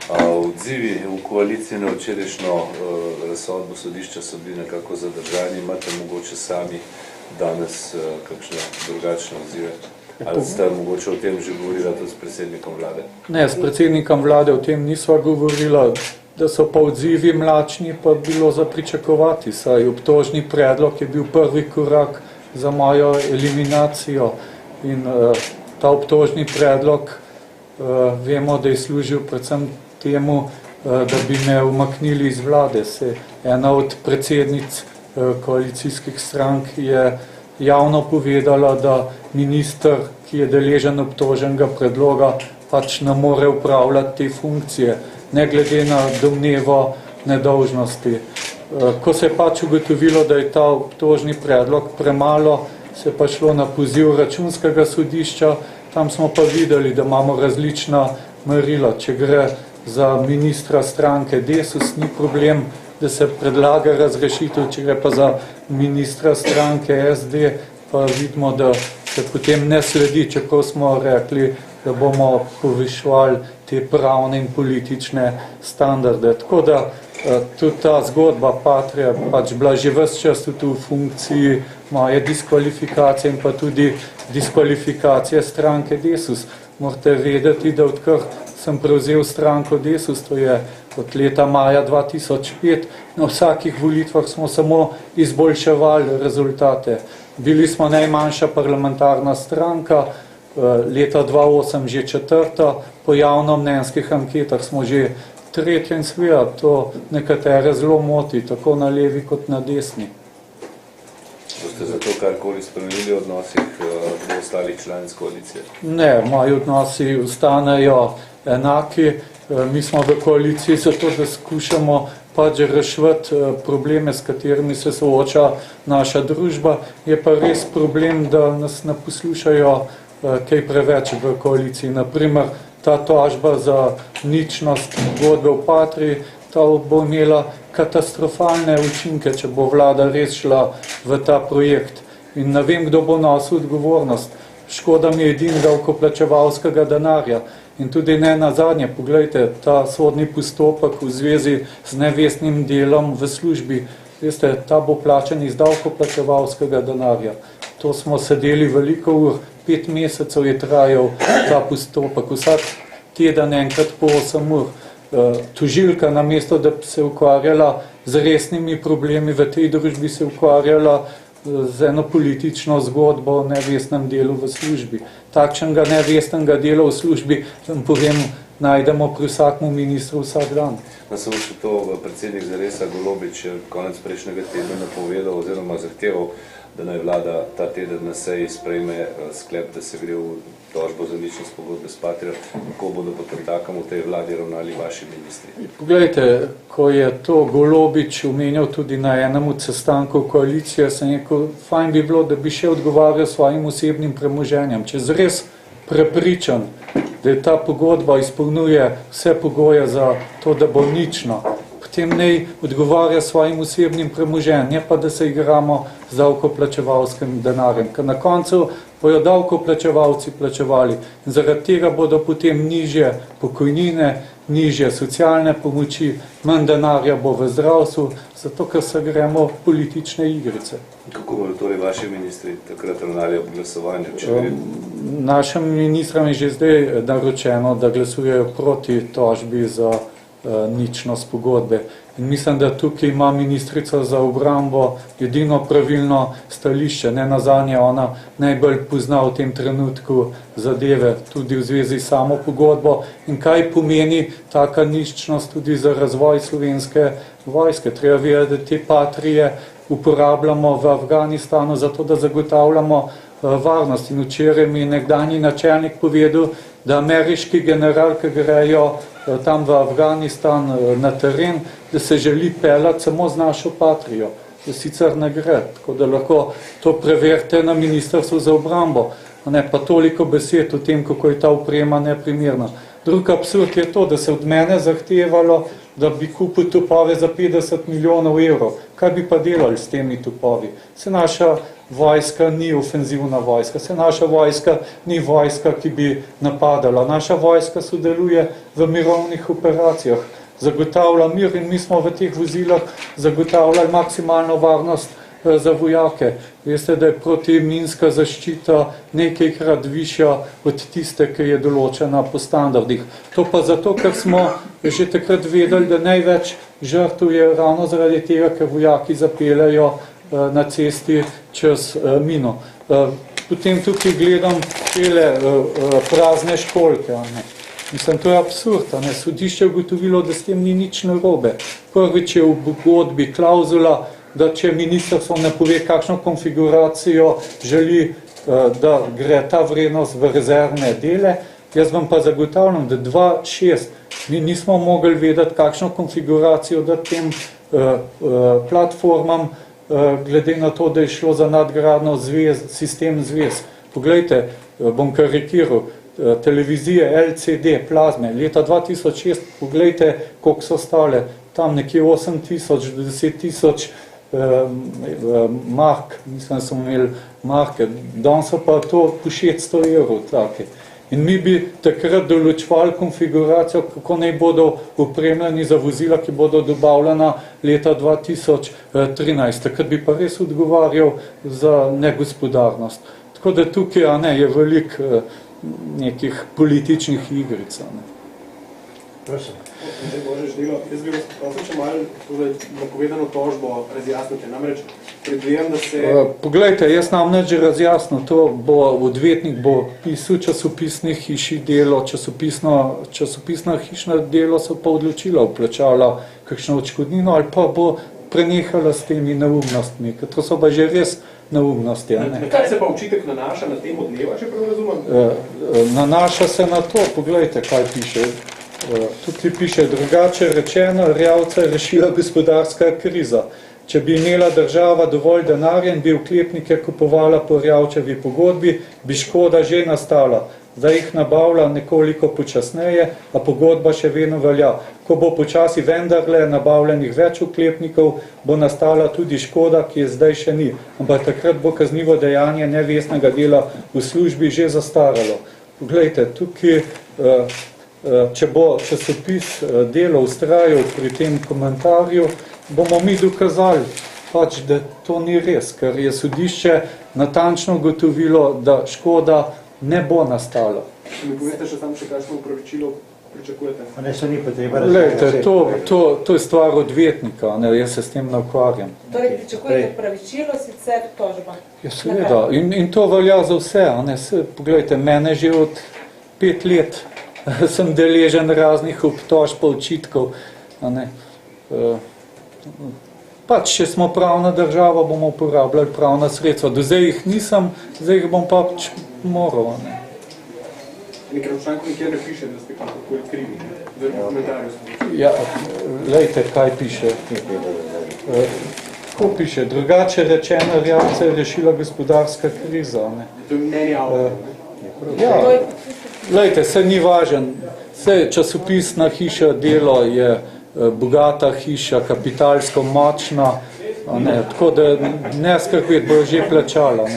Odzivi v koaliciji na včerajšnjo razsodbo sodišča so bili nekako zadržani. Imate mogoče sami danes kakšne drugačne odzive? Ali ste mogoče o tem že govorila tudi s predsednikom vlade? Ne, s predsednikom vlade o tem nisva govorila. Da so pa odzivi mlačni, pa bilo za pričakovati. Saj obtožni predlog je bil prvi korak za mojo eliminacijo. In ta obtožni predlog vemo, da je služil predvsem temu, da bi me umaknili iz vlade. Ena od predsednic koalicijskih strank je javno povedala, da minister, ki je deležen obtoženega predloga, pač ne more upravljati te funkcije, ne glede na domnevo nedolžnosti. Ko se je pač ugotovilo, da je ta obtožni predlog premalo, se je pa šlo na poziv računskega sodišča. Tam smo pa videli, da imamo različna merila. Če gre za ministra stranke Desus, ni problem, da se predlaga razrešitev, če gre pa za ministra stranke SD, pa vidimo, da se potem ne sledi, čeprav smo rekli, da bomo povišvali te pravne in politične standarde. Tako da tudi ta zgodba Patria pač bila že ves čas tudi v funkciji moje diskvalifikacije in pa tudi diskvalifikacije stranke Desus. Morate vedeti, da odkar sem prevzel stranko Desus, to je od leta maja 2005, na vsakih volitvah smo samo izboljševali rezultate. Bili smo najmanjša parlamentarna stranka, leta 2008 že četrta, po javnomnenjskih anketah smo že tretja in seveda to nekatere zelo moti, tako na levi kot na desni. Boste zato karkoli spremenili v odnosih do ostalih članic koalicije? Ne, moji odnosi ostanejo enaki. Mi smo v koaliciji zato, da skušamo pač reševati probleme, s katerimi se sooča naša družba. Je pa res problem, da nas ne poslušajo kaj preveč v koaliciji. Naprimer, ta tožba za ničnost pogodbe v Patriji, ta bo imela katastrofalne učinke, če bo vlada res šla v ta projekt. In ne vem, kdo bo nosil odgovornost. Škoda mi je edin davkoplačevalskega denarja. In tudi ne nazadnje, poglejte, ta sodni postopek v zvezi z nevestnim delom v službi, veste, ta bo plačen iz davkoplačevalskega denarja. To smo sedeli veliko ur, 5 mesecev je trajal ta postopek, vsak teden enkrat po 8 ur. Tožilka, namesto da bi se ukvarjala z resnimi problemi v tej družbi, se ukvarjala z eno politično zgodbo o nevestnem delu v službi. Takšnega nevestnega dela v službi, vam povem, najdemo pri vsakmu ministru vsak dan. Samo še to, predsednik Zaresa Golobič je konec prejšnjega tedna napovedal oziroma zahteval, da naj vlada ta teden na seji sprejme sklep, da se gre v tožbo za ničnost pogodbe s Patrijo. Kako bodo potem takem v tej vladi ravnali vaši ministri? Poglejte, ko je to Golobič omenjal tudi na enem od sestankov koalicije, sem rekel, fajn bi bilo, da bi še odgovarjal svojim osebnim premoženjem. Če je res prepričan, da je ta pogodba izpolnjuje vse pogoje za to, da bo nično, potem naj odgovarja svojim osebnim premoženjem, ne pa da se igramo z davkoplačevalskim denarjem, ker na koncu bojo davkoplačevalci plačevali in zaradi tega bodo potem nižje pokojnine, nižje socialne pomoči, manj denarja bo v zdravstvu, zato ker se gremo politične igrice. Kako bodo torej vaši ministri takrat ravnali ob glasovanju? Našim ministrom je že zdaj naročeno, da glasujejo proti tožbi za ničnost pogodbe. In mislim, da tukaj ima ministrica za obrambo edino pravilno stališče. Ne nazadnje, ona najbolj pozna v tem trenutku zadeve, tudi v zvezi s samo pogodbo in kaj pomeni taka ničnost tudi za razvoj slovenske vojske. Treba vedeti, da te Patrije uporabljamo v Afganistanu zato, da zagotavljamo varnost. In včeraj mi je nekdanji načelnik povedal, da ameriški general, ki grejo tam v Afganistan na teren, da se želi peljati samo z našo Patrijo, da sicer ne gre. Tako da lahko to preverite na Ministrstvu za obrambo. Ne pa toliko besed o tem, kako je ta oprema neprimerna. Drug absurd je to, da se od mene zahtevalo, da bi kupil topove za 50 milijonov evrov. Kaj bi pa delali s temi topovi? Se naša vojska ni ofenzivna vojska. Se naša vojska ni vojska, ki bi napadala. Naša vojska sodeluje v mirovnih operacijah, zagotavlja mir in mi smo v teh vozilah zagotavljali maksimalno varnost za vojake. Veste, da je protiminska zaščita nekajkrat višja od tiste, ki je določena po standardih. To pa zato, ker smo že takrat vedeli, da največ žrtev je ravno zaradi tega, ker vojaki zapeljajo na cesti čez mino. Potem tukaj gledam tele prazne školjke. Mislim, to je absurd. Sodišče je ugotovilo, da s tem ni nič narobe. Prvič je v pogodbi klauzula, da če ministrstvo ne pove, kakšno konfiguracijo želi, da gre ta vrednost v rezervne dele. Jaz vam pa zagotavljam, da 2.6 mi nismo mogli vedeti, kakšno konfiguracijo dati tem platformam, glede na to, da je šlo za nadgradno sistem zvez. Poglejte, bom karikiral, televizije LCD, plazme, leta 2006, poglejte, koliko so stale, tam nekje 8.000 do 10.000 mark, mislim, da smo imeli marke, danes so pa to po 600 evrov take. In mi bi takrat določvali konfiguracijo, kako naj bodo opremljeni za vozila, ki bodo dobavljena leta 2013. Takrat bi pa res odgovarjal za negospodarnost. Tako da tukaj je veliko nekih političnih igric. Prosim. Jaz bi vas prosil, če malo napovedano tožbo razjasnite. Namreč predvijem, da se... Poglejte, jaz namreč že razjasnil, to bo odvetnik bo pisal časopisnih hiši delo, časopisna hišna delo so pa odločila, vplačala kakšno odškodnino ali pa bo prenehala s temi neumnostmi, ker to so pa že res neumnosti. Na kaj se pa očitek nanaša na tem odneva, če prav razumem? Nanaša se na to, poglejte, kaj piše. Tukaj piše, drugače rečeno, Erjavca je rešila gospodarska kriza. Če bi imela država dovolj denarja in bi oklepnike kupovala po Erjavčevi pogodbi, bi škoda že nastala. Zdaj jih nabavlja nekoliko počasneje, a pogodba še vedno velja. Ko bo počasi vendarle nabavljenih več oklepnikov, bo nastala tudi škoda, ki je zdaj še ni. Ampak takrat bo kaznivo dejanje nevestnega dela v službi že zastaralo. Poglejte, tukaj... Če bo časopis Delo vztrajal pri tem komentarju, bomo mi dokazali, da to ni res, ker je sodišče natančno ugotovilo, da škoda ne bo nastala. Mi poveste še kakšno upravičilo pričakujete? Ne, se ni potreba razumeti. To je stvar odvetnika, jaz se s tem ne ukvarjam. Torej, pričakujete upravičilo, sicer tožba? Ja, seveda. In to velja za vse. Poglejte, mene že od 5 let sem deležen raznih obtožb, očitkov. Pač, če smo pravna država, bomo uporabljali pravna sredstva. Do zdaj jih nisem, zdaj jih bom pač moral. Nekaj v članku nikjer ne piše, da ste kakokoli krivi. V komentarju. Ja, lejte, kaj piše. Ko piše, drugače rečeno, Erjavca je rešila gospodarska kriza. To je mnenje avtorja. Ja, lejte, se ni važen. Časopisna hiša Delo je bogata hiša, kapitalsko močna, tako da ne skrbeti, bo že plačala.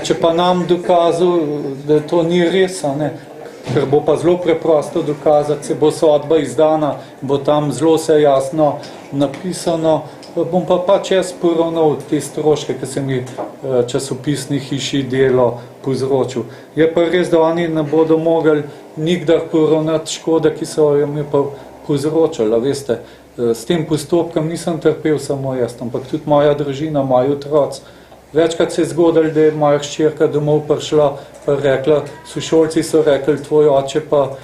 Če pa nam dokazal, da to ni res, ker bo pa zelo preprosto dokazati, se bo sodba izdana, bo tam zelo vse jasno napisano, bom pa pač jaz poravnal te stroške, ki se mi časopisni hiši Delo povzročil. Je pa res, da oni ne bodo mogli nikdar poravnati škode, ki so jo mi pa povzročali. Veste, s tem postopkom nisem trpel samo jaz, ampak tudi moja družina, moji otroci. Večkrat se je zgodilo, da je moja hčerka domov prišla pa rekla, sošolci so rekli, tvoj oče pa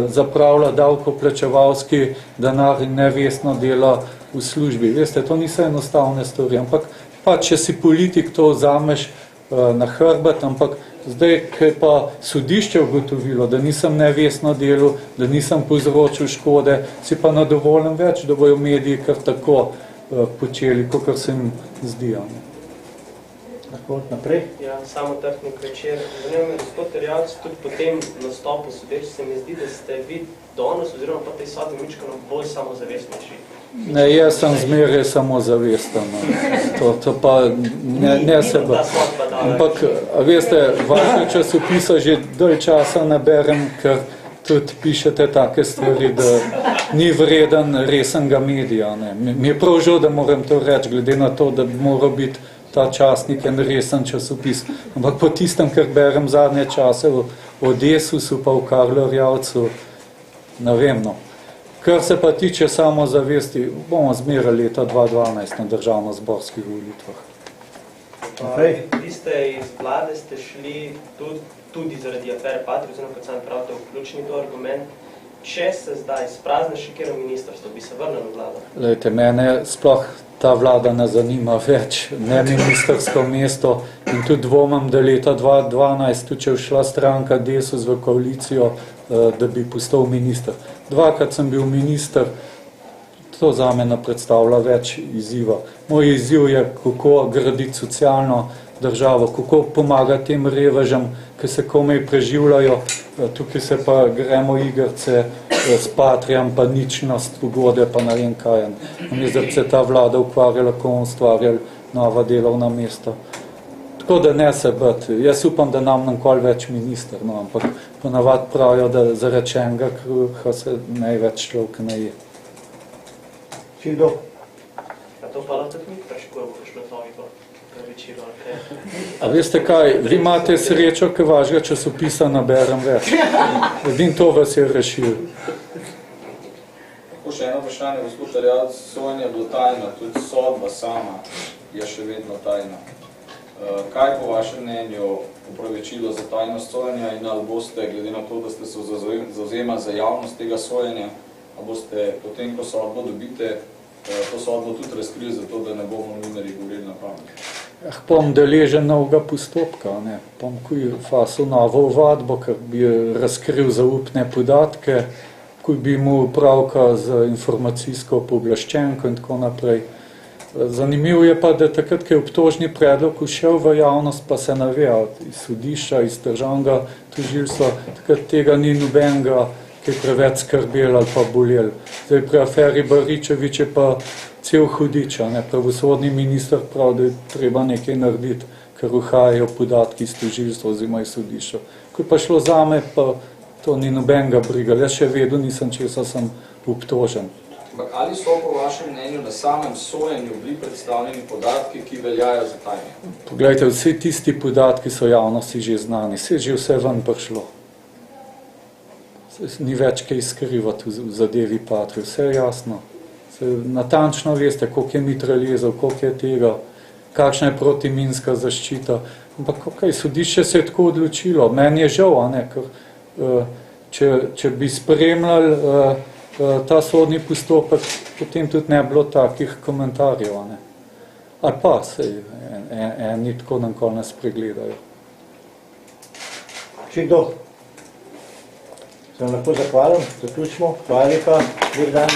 zapravlja davkoplačevalski denar in nevestno dela v službi. Veste, to niso enostavne stvari, ampak pa če si politik, to vzameš na hrbet, ampak zdaj, ko je pa sodišče ugotovilo, da nisem nevestno delal, da nisem povzročil škode, si pa nadovoljen več, da bojo mediji kar tako počeli, kakor se jim zdi. Lahko naprej. Ja, samo Trtnik večer. Zanima me, gospod Erjavec, tudi po tem nastopu sodeč se mi zdi, da ste vi danes oziroma pa tej sodbi mičkano bolj samozavestnejši. Ne, jaz sem zmeraj samozavesten. To pa ne se ba. Ampak, veste, vaše časopisa že dolj časa naberem, ker tudi pišete take stvari, da ni vreden resenega medija. Ne. Mi je prav žal, da moram to reči, glede na to, da bi moral biti ta časnik en resen časopis. Ampak po tistem, kar berem zadnje čase o Desusu pa v Karlu Erjavcu, ne vem, no. Kar se pa tiče samozavesti, bomo zmerali leta 2012 na državno-zborskih volitvah. Vi ste iz vlade ste šli tudi zaradi afere Patria, oziroma kot sam pravite, vključni to argument. Če se zdaj sprazne še kjer ministrstvo, bi se vrnil v vlado? Lejte, mene sploh ta vlada ne zanima več, ne ministrsko mesto in tudi dvomam, da leta 2012, tudi če šla stranka Desus v koalicijo, da bi postal minister. Dvakrat sem bil minister, to za me ne predstavlja več izziva. Moj izziv je, kako graditi socialno državo, kako pomagati tem revežem, ki se komaj preživljajo, tukaj se pa gremo igrce s Patrijam, pa ničnost, ugode, pa ne vem kaj. Namesto da se ta vlada ukvarjala, ko ustvarjali nova delovna mesta. Tako da ne se bati. Jaz upam, da nam nikoli več minister, no, ampak ponavadi pravijo, da za rečenega kruha se največ človek ne je. Či kdo? A to pa lahko mi preškuje, bo šlo toliko večino, ali kaj? A veste kaj, vi imate srečo, ki vašega časopisa naberem več. Edin to vas je rešil. Tako še eno vprašanje, gospod Erjavec, sojenje je bilo tajno, tudi sodba sama je še vedno tajna. Kaj po vašem mnenju opravičilo za tajnost sojenja in ali boste, glede na to, da ste se zavzemali za javnost tega sojenja, ali boste potem, ko sodbo dobite, to sodbo tudi razkrili za to, da ne bomo novinarji govorili na pamet? Bom deležen novega postopka, ne. Bom fasil novo ovadbo, ker bi razkril zaupne podatke, ko bi mu upravka z informacijsko pooblaščenko in tako naprej. Zanimivo je pa, da takrat, ko je obtožni predlog ušel v javnost, pa se ne ve, iz sodišča, iz državnega tožilstva, takrat tega ni nobenega, ki je preveč skrbel ali pa bolel. Zdaj pri aferi Baričevič je pa cel hudič, ne, pravosodni minister pravi, da je treba nekaj narediti, ker uhajajo podatki iz tožilstva oziroma iz sodišča. Ko je pa šlo zame, pa to ni nobenega briga. Jaz še vedno nisem, česa sem obtožen. Ampak ali so po vašem mnenju na samem sojenju bili predstavljeni podatki, ki veljajo za tajne? Poglejte, vsi tisti podatki so javnosti že znani, se je že vse ven prišlo. Ni več kaj skrivati v zadevi Patria, vse je jasno. Natančno veste, koliko je mitraljezov, koliko je tega, kakšna je protiminska zaščita. Ampak sodišče se je tako odločilo. Meni je žal, ne, ker če bi spremljali ta sodni postopek, potem tudi ne bilo takih komentarjev. Ne. Ali pa se eni tako nikoli ne spregledajo. Či kdo? Sem lahko zahvalen, zaključimo. Hvala lepa, lep dan.